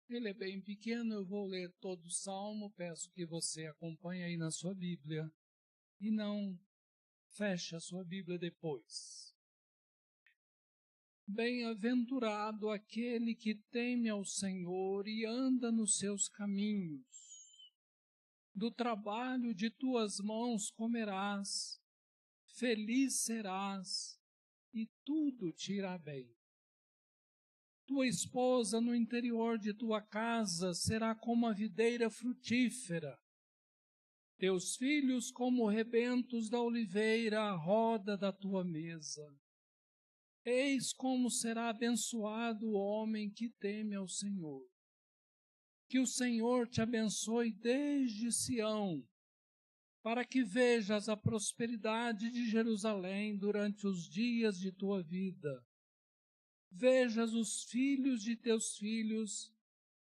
Ele é bem pequeno, eu vou ler todo o Salmo, peço que você acompanhe aí na sua Bíblia e não feche a sua Bíblia depois. Bem-aventurado aquele que teme ao Senhor e anda nos seus caminhos. Do trabalho de tuas mãos comerás, feliz serás e tudo te irá bem. Tua esposa no interior de tua casa será como a videira frutífera, teus filhos como rebentos da oliveira à roda da tua mesa. Eis como será abençoado o homem que teme ao Senhor. Que o Senhor te abençoe desde Sião, para que vejas a prosperidade de Jerusalém durante os dias de tua vida. Vejas os filhos de teus filhos,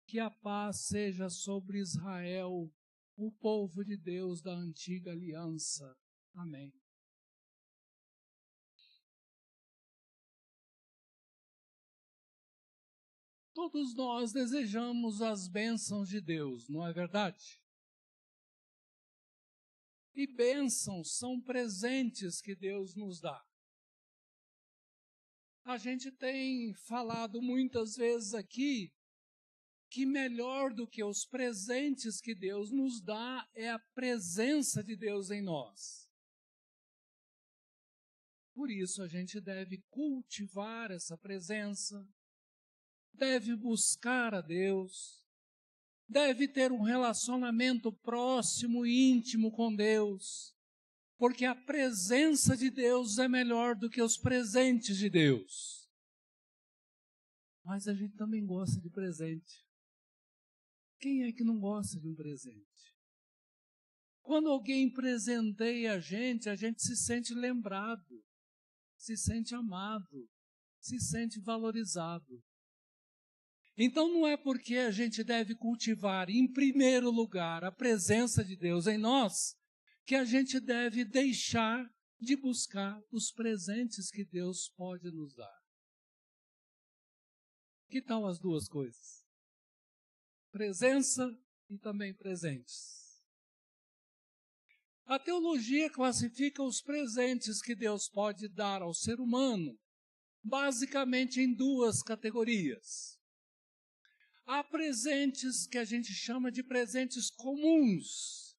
que a paz seja sobre Israel, o povo de Deus da antiga aliança. Amém. Todos nós desejamos as bênçãos de Deus, não é verdade? E bênçãos são presentes que Deus nos dá. A gente tem falado muitas vezes aqui que melhor do que os presentes que Deus nos dá é a presença de Deus em nós. Por isso a gente deve cultivar essa presença, deve buscar a Deus, deve ter um relacionamento próximo e íntimo com Deus, porque a presença de Deus é melhor do que os presentes de Deus. Mas a gente também gosta de presente. Quem é que não gosta de um presente? Quando alguém presenteia a gente se sente lembrado, se sente amado, se sente valorizado. Então não é porque a gente deve cultivar, em primeiro lugar, a presença de Deus em nós, que a gente deve deixar de buscar os presentes que Deus pode nos dar. Que tal as duas coisas? Presença e também presentes. A teologia classifica os presentes que Deus pode dar ao ser humano, basicamente em duas categorias. Há presentes que a gente chama de presentes comuns,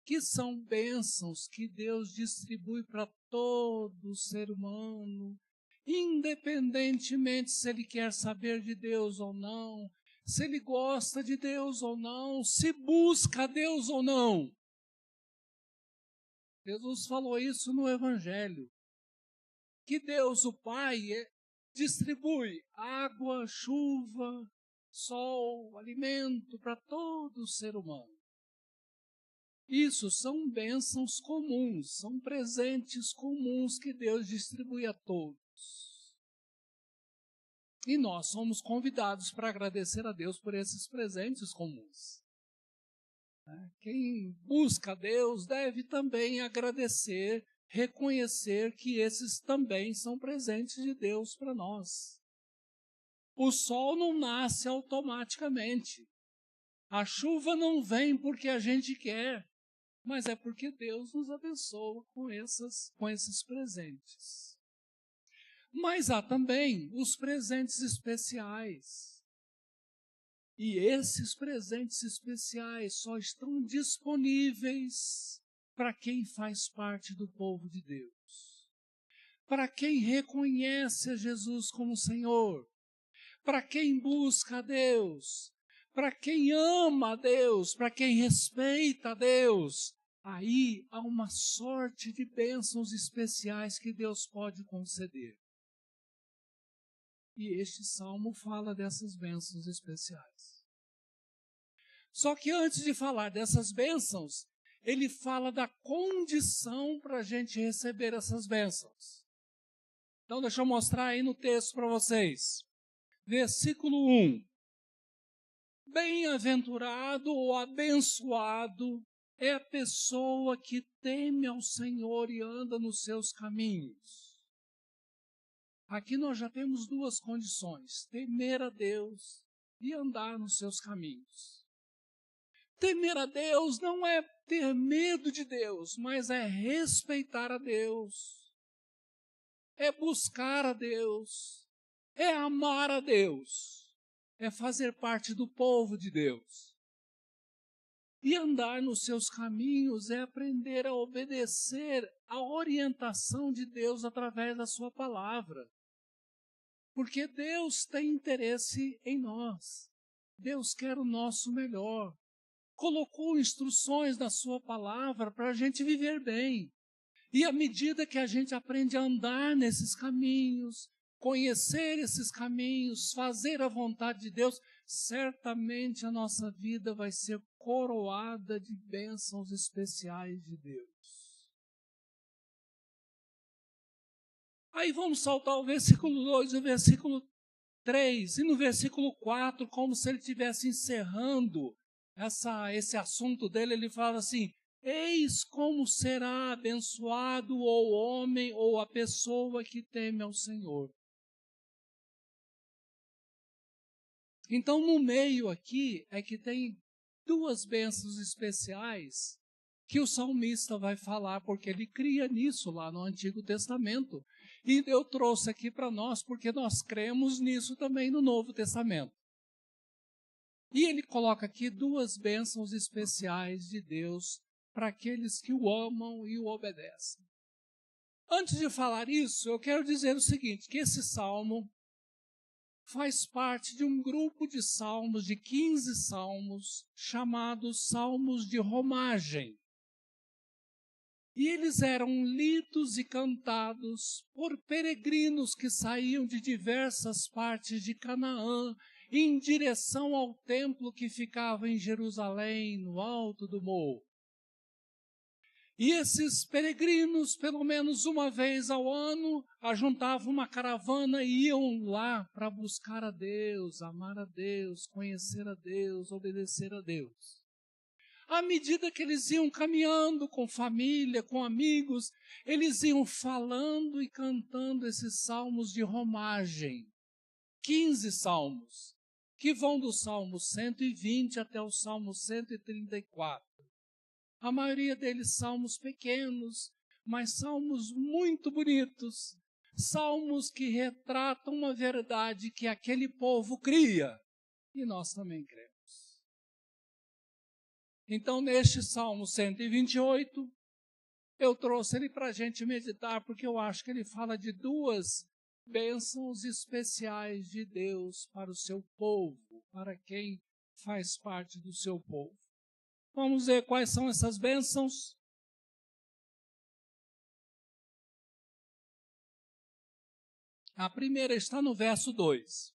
que são bênçãos que Deus distribui para todo ser humano, independentemente se ele quer saber de Deus ou não, se ele gosta de Deus ou não, se busca a Deus ou não. Jesus falou isso no Evangelho, que Deus, o Pai, distribui água, chuva, sol, alimento para todo ser humano. Isso são bênçãos comuns, são presentes comuns que Deus distribui a todos. E nós somos convidados para agradecer a Deus por esses presentes comuns. Quem busca a Deus deve também agradecer, reconhecer que esses também são presentes de Deus para nós. O sol não nasce automaticamente. A chuva não vem porque a gente quer, mas é porque Deus nos abençoa com esses presentes. Mas há também os presentes especiais. E esses presentes especiais só estão disponíveis para quem faz parte do povo de Deus. Para quem reconhece a Jesus como Senhor. Para quem busca a Deus. Para quem ama a Deus. Para quem respeita a Deus. Aí há uma sorte de bênçãos especiais que Deus pode conceder. E este salmo fala dessas bênçãos especiais. Só que antes de falar dessas bênçãos, ele fala da condição para a gente receber essas bênçãos. Então deixa eu mostrar aí no texto para vocês. Versículo 1. Bem-aventurado ou abençoado é a pessoa que teme ao Senhor e anda nos seus caminhos. Aqui nós já temos duas condições: temer a Deus e andar nos seus caminhos. Temer a Deus não é ter medo de Deus, mas é respeitar a Deus, é buscar a Deus, é amar a Deus, é fazer parte do povo de Deus. E andar nos seus caminhos é aprender a obedecer a orientação de Deus através da sua palavra. Porque Deus tem interesse em nós. Deus quer o nosso melhor. Colocou instruções na sua palavra para a gente viver bem. E à medida que a gente aprende a andar nesses caminhos, conhecer esses caminhos, fazer a vontade de Deus, certamente a nossa vida vai ser coroada de bênçãos especiais de Deus. Aí vamos saltar o versículo 2 e o versículo 3, e no versículo 4, como se ele estivesse encerrando esse assunto dele, ele fala assim: eis como será abençoado o homem ou a pessoa que teme ao Senhor. Então, no meio aqui é que tem duas bênçãos especiais que o salmista vai falar, porque ele cria nisso lá no Antigo Testamento. E eu trouxe aqui para nós, porque nós cremos nisso também no Novo Testamento. E ele coloca aqui duas bênçãos especiais de Deus para aqueles que o amam e o obedecem. Antes de falar isso, eu quero dizer o seguinte, que esse salmo faz parte de um grupo de salmos, de 15 salmos, chamados Salmos de Romagem. E eles eram lidos e cantados por peregrinos que saíam de diversas partes de Canaã, em direção ao templo que ficava em Jerusalém, no alto do morro. E esses peregrinos, pelo menos uma vez ao ano, ajuntavam uma caravana e iam lá para buscar a Deus, amar a Deus, conhecer a Deus, obedecer a Deus. À medida que eles iam caminhando com família, com amigos, eles iam falando e cantando esses salmos de romagem. 15 salmos, que vão do Salmo 120 até o Salmo 134. A maioria deles salmos pequenos, mas salmos muito bonitos. Salmos que retratam uma verdade que aquele povo cria, e nós também cremos. Então, neste Salmo 128, eu trouxe ele para a gente meditar, porque eu acho que ele fala de duas bênçãos especiais de Deus para o seu povo, para quem faz parte do seu povo. Vamos ver quais são essas bênçãos. A primeira está no verso 2.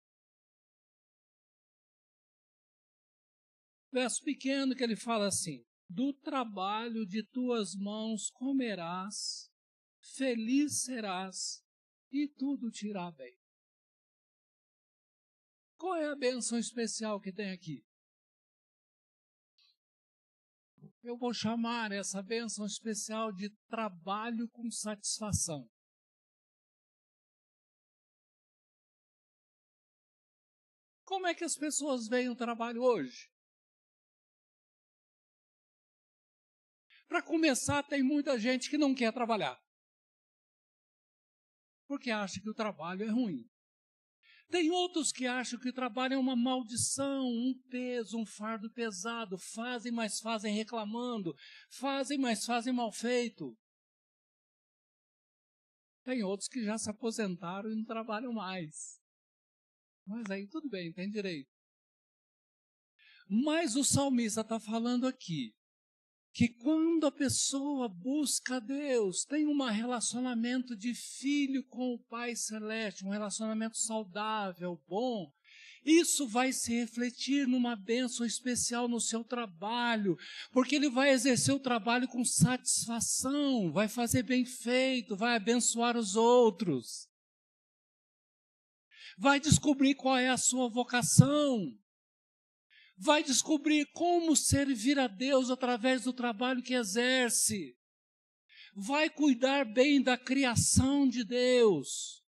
Verso pequeno que ele fala assim: do trabalho de tuas mãos comerás, feliz serás, e tudo te irá bem. Qual é a bênção especial que tem aqui? Eu vou chamar essa bênção especial de trabalho com satisfação. Como é que as pessoas veem o trabalho hoje? Para começar, tem muita gente que não quer trabalhar, porque acha que o trabalho é ruim. Tem outros que acham que o trabalho é uma maldição, um peso, um fardo pesado. Fazem, mas fazem reclamando. Fazem, mas fazem mal feito. Tem outros que já se aposentaram e não trabalham mais. Mas aí tudo bem, tem direito. Mas o salmista está falando aqui que quando a pessoa busca a Deus, tem um relacionamento de filho com o Pai Celeste, um relacionamento saudável, bom, isso vai se refletir numa bênção especial no seu trabalho, porque ele vai exercer o trabalho com satisfação, vai fazer bem feito, vai abençoar os outros, vai descobrir qual é a sua vocação, vai descobrir como servir a Deus através do trabalho que exerce, vai cuidar bem da criação de Deus,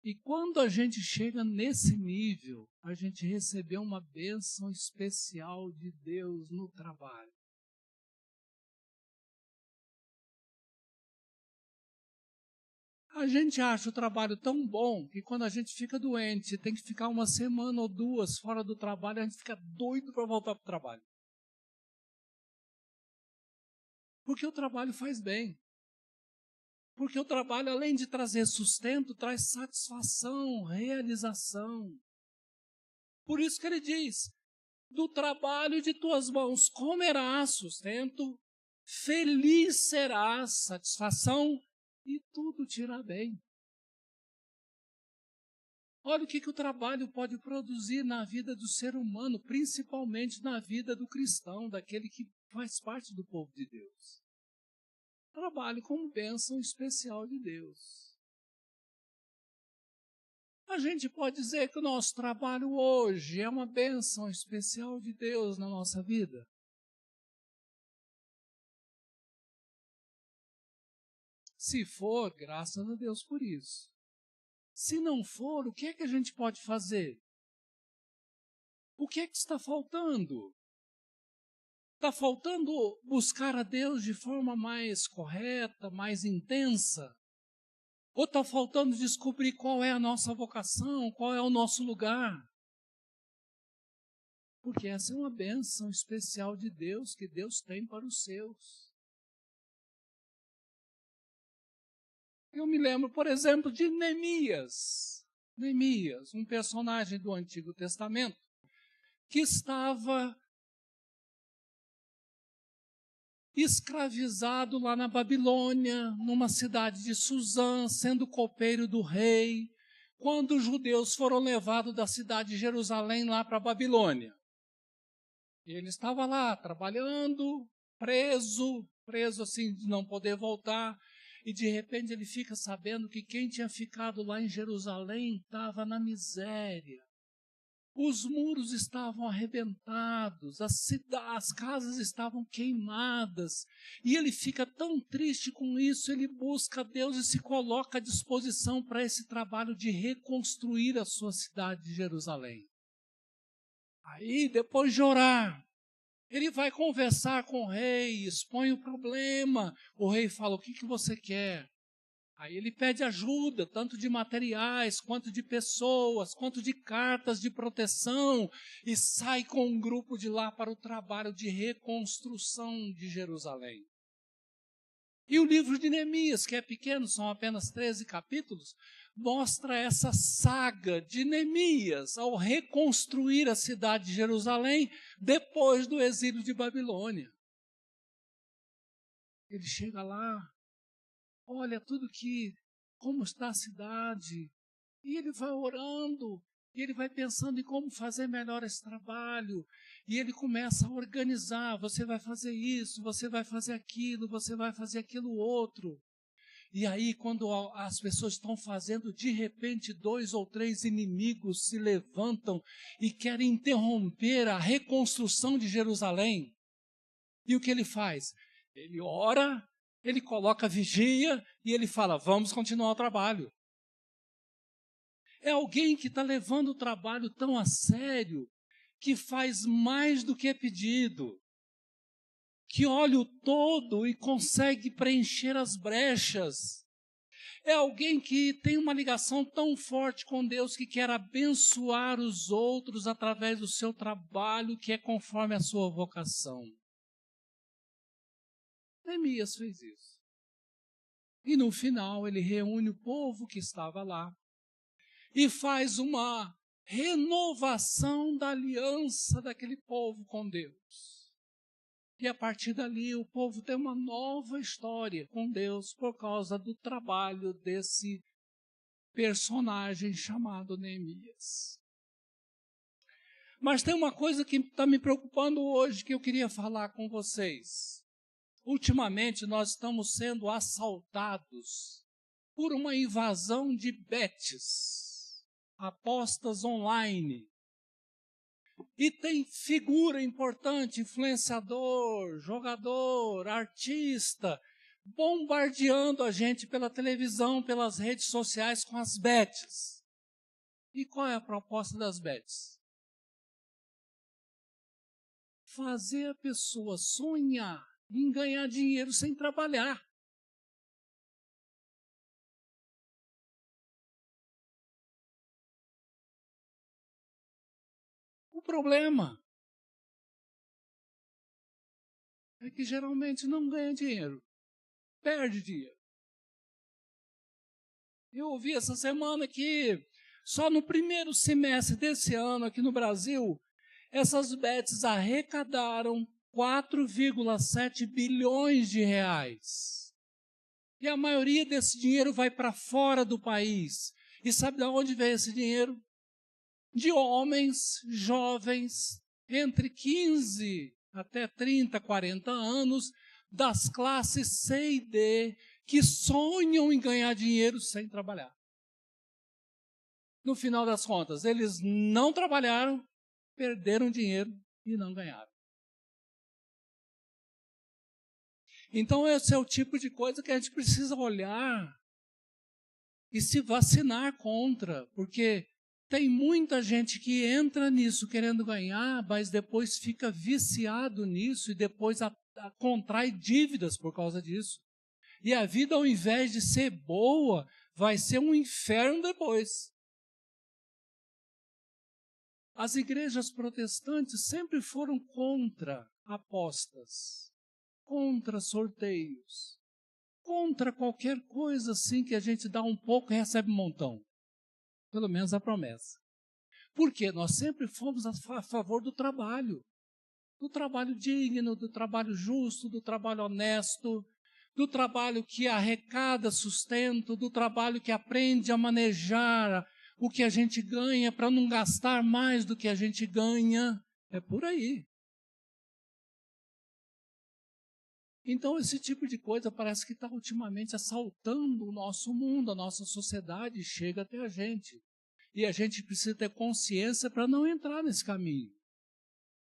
E quando a gente chega nesse nível, a gente recebeu uma bênção especial de Deus no trabalho. A gente acha o trabalho tão bom que quando a gente fica doente, tem que ficar uma semana ou duas fora do trabalho, a gente fica doido para voltar para o trabalho. Porque o trabalho faz bem. Porque o trabalho, além de trazer sustento, traz satisfação, realização. Por isso que ele diz, do trabalho de tuas mãos comerás sustento, feliz serás, satisfação, e tudo te irá bem. Olha o que o trabalho pode produzir na vida do ser humano, principalmente na vida do cristão, daquele que faz parte do povo de Deus. Trabalho como bênção especial de Deus. A gente pode dizer que o nosso trabalho hoje é uma bênção especial de Deus na nossa vida. Se for, graças a Deus por isso. Se não for, o que é que a gente pode fazer? O que é que está faltando? Está faltando buscar a Deus de forma mais correta, mais intensa? Ou está faltando descobrir qual é a nossa vocação, qual é o nosso lugar? Porque essa é uma bênção especial de Deus que Deus tem para os seus. Eu me lembro, por exemplo, de Neemias. Neemias, um personagem do Antigo Testamento, que estava escravizado lá na Babilônia, numa cidade de Suzã, sendo copeiro do rei, quando os judeus foram levados da cidade de Jerusalém lá para a Babilônia. E ele estava lá, trabalhando, preso assim, de não poder voltar, e de repente ele fica sabendo que quem tinha ficado lá em Jerusalém estava na miséria. Os muros estavam arrebentados, as casas estavam queimadas, e ele fica tão triste com isso, ele busca Deus e se coloca à disposição para esse trabalho de reconstruir a sua cidade de Jerusalém. Aí, depois de orar, ele vai conversar com o rei, expõe o problema. O rei fala, o que você quer? Aí ele pede ajuda, tanto de materiais, quanto de pessoas, quanto de cartas de proteção, e sai com um grupo de lá para o trabalho de reconstrução de Jerusalém. E o livro de Neemias, que é pequeno, são apenas 13 capítulos, mostra essa saga de Neemias ao reconstruir a cidade de Jerusalém depois do exílio de Babilônia. Ele chega lá, olha como está a cidade, e ele vai orando, e ele vai pensando em como fazer melhor esse trabalho, e ele começa a organizar, você vai fazer isso, você vai fazer aquilo, você vai fazer aquilo outro. E aí, quando as pessoas estão fazendo, de repente, 2 ou 3 inimigos se levantam e querem interromper a reconstrução de Jerusalém. E o que ele faz? Ele ora, ele coloca vigia e ele fala, vamos continuar o trabalho. É alguém que está levando o trabalho tão a sério, que faz mais do que é pedido, que olha o todo e consegue preencher as brechas. É alguém que tem uma ligação tão forte com Deus que quer abençoar os outros através do seu trabalho, que é conforme a sua vocação. Neemias fez isso. E no final ele reúne o povo que estava lá e faz uma renovação da aliança daquele povo com Deus. E a partir dali o povo tem uma nova história com Deus por causa do trabalho desse personagem chamado Neemias. Mas tem uma coisa que está me preocupando hoje que eu queria falar com vocês. Ultimamente nós estamos sendo assaltados por uma invasão de bets, apostas online. E tem figura importante, influenciador, jogador, artista, bombardeando a gente pela televisão, pelas redes sociais com as bets. E qual é a proposta das bets? Fazer a pessoa sonhar em ganhar dinheiro sem trabalhar. O problema é que geralmente não ganha dinheiro, perde dinheiro. Eu ouvi essa semana que só no primeiro semestre desse ano aqui no Brasil, essas bets arrecadaram 4,7 bilhões de reais. E a maioria desse dinheiro vai para fora do país. E sabe de onde vem esse dinheiro? De homens jovens, entre 15 até 30, 40 anos, das classes C e D, que sonham em ganhar dinheiro sem trabalhar. No final das contas, eles não trabalharam, perderam dinheiro e não ganharam. Então, esse é o tipo de coisa que a gente precisa olhar e se vacinar contra, porque tem muita gente que entra nisso querendo ganhar, mas depois fica viciado nisso e depois contrai dívidas por causa disso. E a vida, ao invés de ser boa, vai ser um inferno depois. As igrejas protestantes sempre foram contra apostas, contra sorteios, contra qualquer coisa assim que a gente dá um pouco e recebe um montão. Pelo menos a promessa. Porque nós sempre fomos a favor do trabalho digno, do trabalho justo, do trabalho honesto, do trabalho que arrecada sustento, do trabalho que aprende a manejar o que a gente ganha para não gastar mais do que a gente ganha. É por aí. Então, esse tipo de coisa parece que está ultimamente assaltando o nosso mundo, a nossa sociedade, e chega até a gente. E a gente precisa ter consciência para não entrar nesse caminho.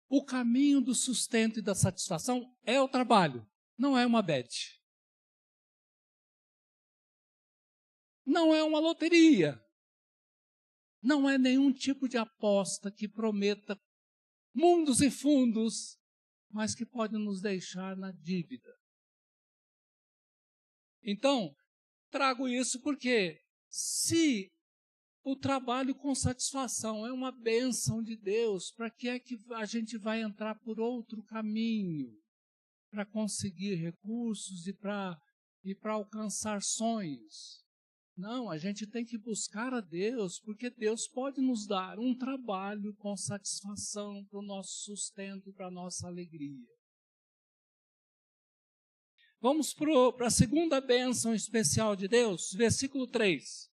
O caminho do sustento e da satisfação é o trabalho, não é uma bet. Não é uma loteria. Não é nenhum tipo de aposta que prometa mundos e fundos, mas que pode nos deixar na dívida. Então, trago isso porque se o trabalho com satisfação é uma bênção de Deus, para que é que a gente vai entrar por outro caminho para conseguir recursos e para alcançar sonhos? Não, a gente tem que buscar a Deus, porque Deus pode nos dar um trabalho com satisfação para o nosso sustento e para a nossa alegria. Vamos para a segunda bênção especial de Deus, versículo 3.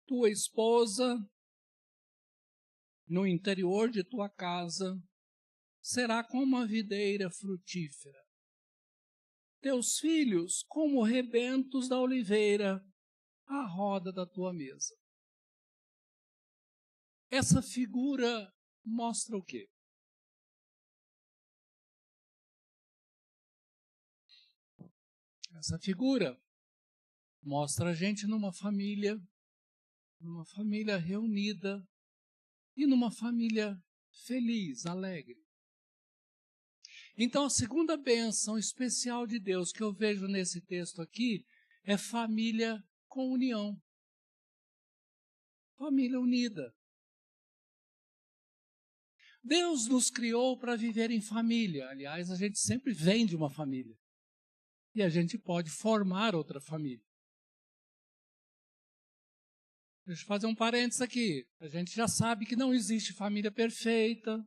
Tua esposa, no interior de tua casa, será como a videira frutífera. Teus filhos, como rebentos da oliveira, à roda da tua mesa. Essa figura mostra o quê? Essa figura mostra a gente numa família reunida e numa família feliz, alegre. Então, a segunda bênção especial de Deus que eu vejo nesse texto aqui é família com união. Família unida. Deus nos criou para viver em família. Aliás, a gente sempre vem de uma família. E a gente pode formar outra família. Deixa eu fazer um parênteses aqui. A gente já sabe que não existe família perfeita.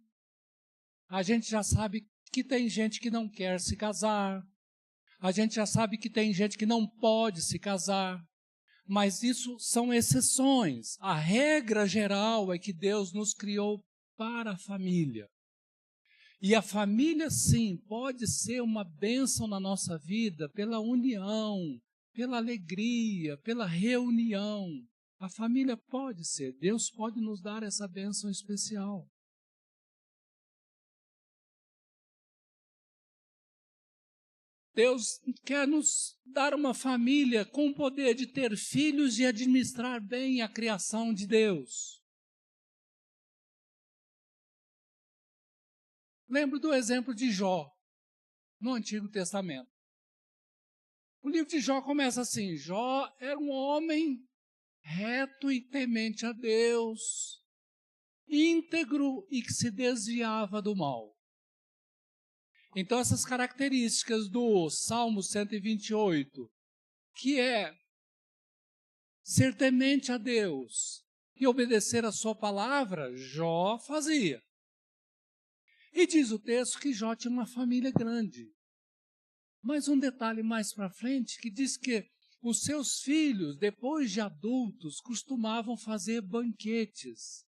A gente já sabe que tem gente que não quer se casar. A gente já sabe que tem gente que não pode se casar. Mas isso são exceções. A regra geral é que Deus nos criou para a família. E a família, sim, pode ser uma bênção na nossa vida pela união, pela alegria, pela reunião. A família pode ser, Deus pode nos dar essa bênção especial. Deus quer nos dar uma família com o poder de ter filhos e administrar bem a criação de Deus. Lembro do exemplo de Jó, no Antigo Testamento. O livro de Jó começa assim: Jó era um homem reto e temente a Deus, íntegro e que se desviava do mal. Então, essas características do Salmo 128, que é ser temente a Deus e obedecer a sua palavra, Jó fazia. E diz o texto que Jó tinha uma família grande. Mas um detalhe mais para frente, que diz que os seus filhos, depois de adultos, costumavam fazer banquetes.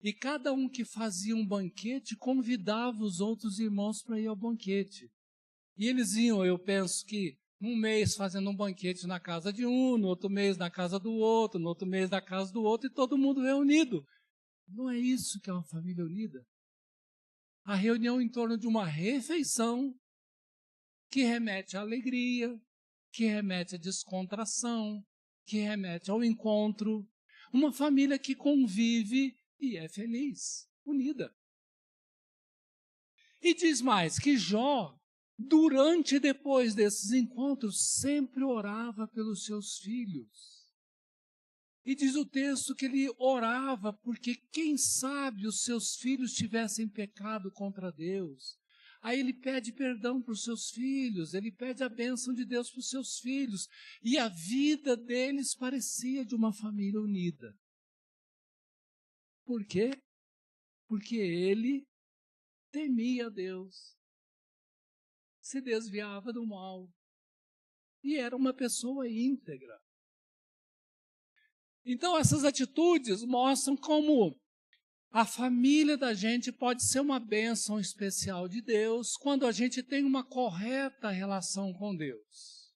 E cada um que fazia um banquete convidava os outros irmãos para ir ao banquete. E eles iam, eu penso que, um mês fazendo um banquete na casa de um, no outro mês na casa do outro, no outro mês na casa do outro, e todo mundo reunido. Não é isso que é uma família unida? A reunião em torno de uma refeição que remete à alegria, que remete à descontração, que remete ao encontro. Uma família que convive e é feliz, unida. E diz mais que Jó, durante e depois desses encontros, sempre orava pelos seus filhos. E diz o texto que ele orava porque, quem sabe, os seus filhos tivessem pecado contra Deus. Aí ele pede perdão para os seus filhos, ele pede a bênção de Deus para os seus filhos. E a vida deles parecia de uma família unida. Por quê? Porque ele temia Deus, se desviava do mal e era uma pessoa íntegra. Então, essas atitudes mostram como a família da gente pode ser uma bênção especial de Deus quando a gente tem uma correta relação com Deus.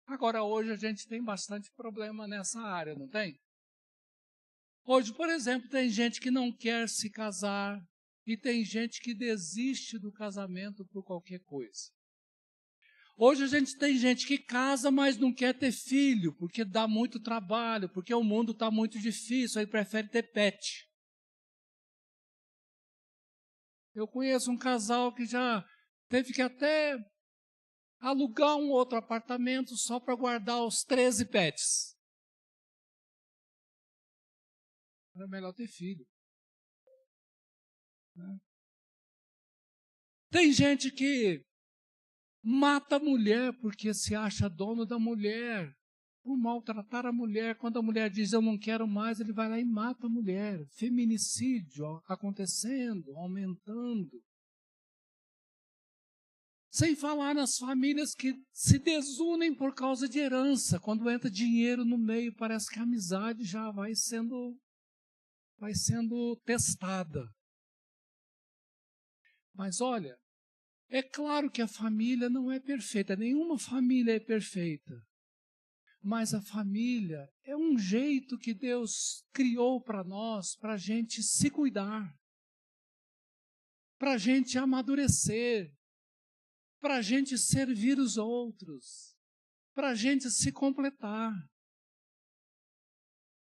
Agora, hoje a gente tem bastante problema nessa área, não tem? Hoje, por exemplo, tem gente que não quer se casar e tem gente que desiste do casamento por qualquer coisa. Hoje a gente tem gente que casa, mas não quer ter filho, porque dá muito trabalho, porque o mundo está muito difícil, aí prefere ter pet. Eu conheço um casal que já teve que até alugar um outro apartamento só para guardar os 13 pets. Era melhor ter filho. Né? Tem gente que mata a mulher porque se acha dono da mulher, por maltratar a mulher. Quando a mulher diz eu não quero mais, ele vai lá e mata a mulher. Feminicídio acontecendo, aumentando. Sem falar nas famílias que se desunem por causa de herança. Quando entra dinheiro no meio, parece que a amizade já vai sendo testada. Mas olha, é claro que a família não é perfeita, nenhuma família é perfeita. Mas a família é um jeito que Deus criou para nós, para a gente se cuidar, para a gente amadurecer, para a gente servir os outros, para a gente se completar.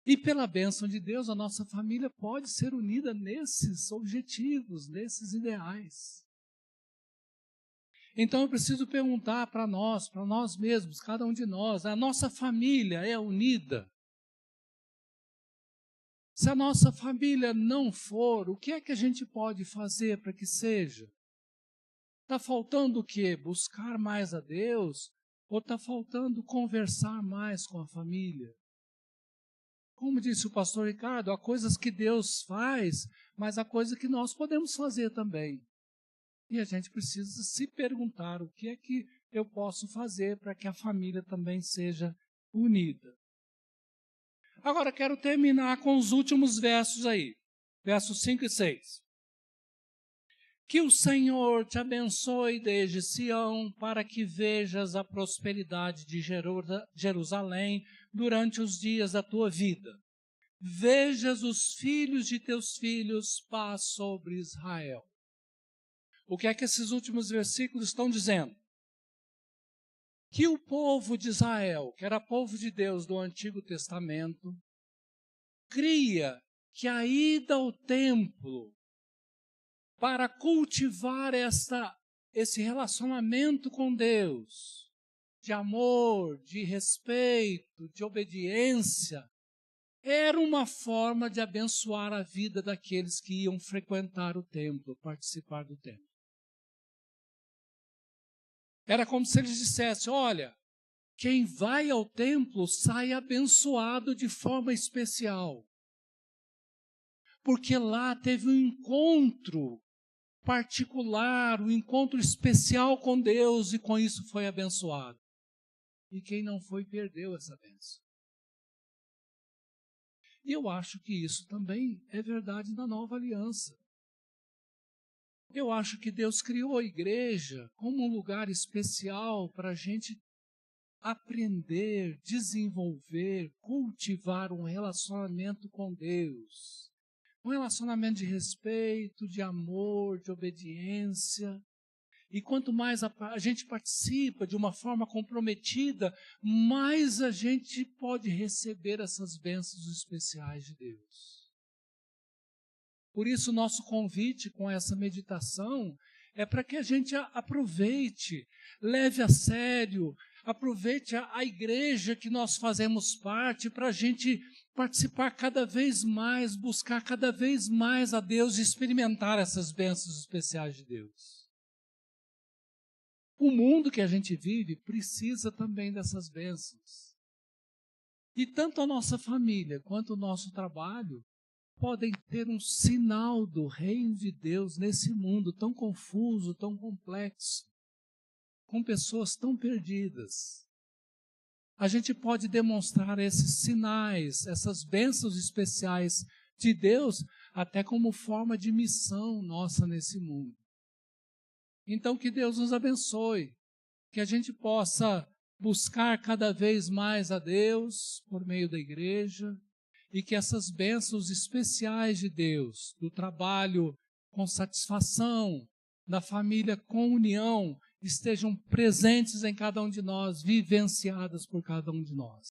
E pela bênção de Deus, a nossa família pode ser unida nesses objetivos, nesses ideais. Então eu preciso perguntar para nós mesmos, cada um de nós, a nossa família é unida? Se a nossa família não for, o que é que a gente pode fazer para que seja? Está faltando o quê? Buscar mais a Deus? Ou está faltando conversar mais com a família? Como disse o pastor Ricardo, há coisas que Deus faz, mas há coisas que nós podemos fazer também. E a gente precisa se perguntar o que é que eu posso fazer para que a família também seja unida. Agora quero terminar com os últimos versos aí, versos 5 e 6. Que o Senhor te abençoe desde Sião, para que vejas a prosperidade de Jerusalém durante os dias da tua vida. Vejas os filhos de teus filhos, paz sobre Israel. O que é que esses últimos versículos estão dizendo? Que o povo de Israel, que era povo de Deus do Antigo Testamento, cria que a ida ao templo para cultivar esse relacionamento com Deus, de amor, de respeito, de obediência, era uma forma de abençoar a vida daqueles que iam frequentar o templo, participar do templo. Era como se eles dissessem, olha, quem vai ao templo sai abençoado de forma especial. Porque lá teve um encontro particular, um encontro especial com Deus e com isso foi abençoado. E quem não foi, perdeu essa bênção. E eu acho que isso também é verdade na nova aliança. Eu acho que Deus criou a igreja como um lugar especial para a gente aprender, desenvolver, cultivar um relacionamento com Deus. Um relacionamento de respeito, de amor, de obediência. E quanto mais a gente participa de uma forma comprometida, mais a gente pode receber essas bênçãos especiais de Deus. Por isso, nosso convite com essa meditação é para que a gente aproveite, leve a sério, aproveite a igreja que nós fazemos parte para a gente participar cada vez mais, buscar cada vez mais a Deus e experimentar essas bênçãos especiais de Deus. O mundo que a gente vive precisa também dessas bênçãos. E tanto a nossa família quanto o nosso trabalho podem ter um sinal do reino de Deus nesse mundo tão confuso, tão complexo, com pessoas tão perdidas. A gente pode demonstrar esses sinais, essas bênçãos especiais de Deus, até como forma de missão nossa nesse mundo. Então, que Deus nos abençoe, que a gente possa buscar cada vez mais a Deus por meio da igreja e que essas bênçãos especiais de Deus, do trabalho com satisfação, da família com união, estejam presentes em cada um de nós, vivenciadas por cada um de nós.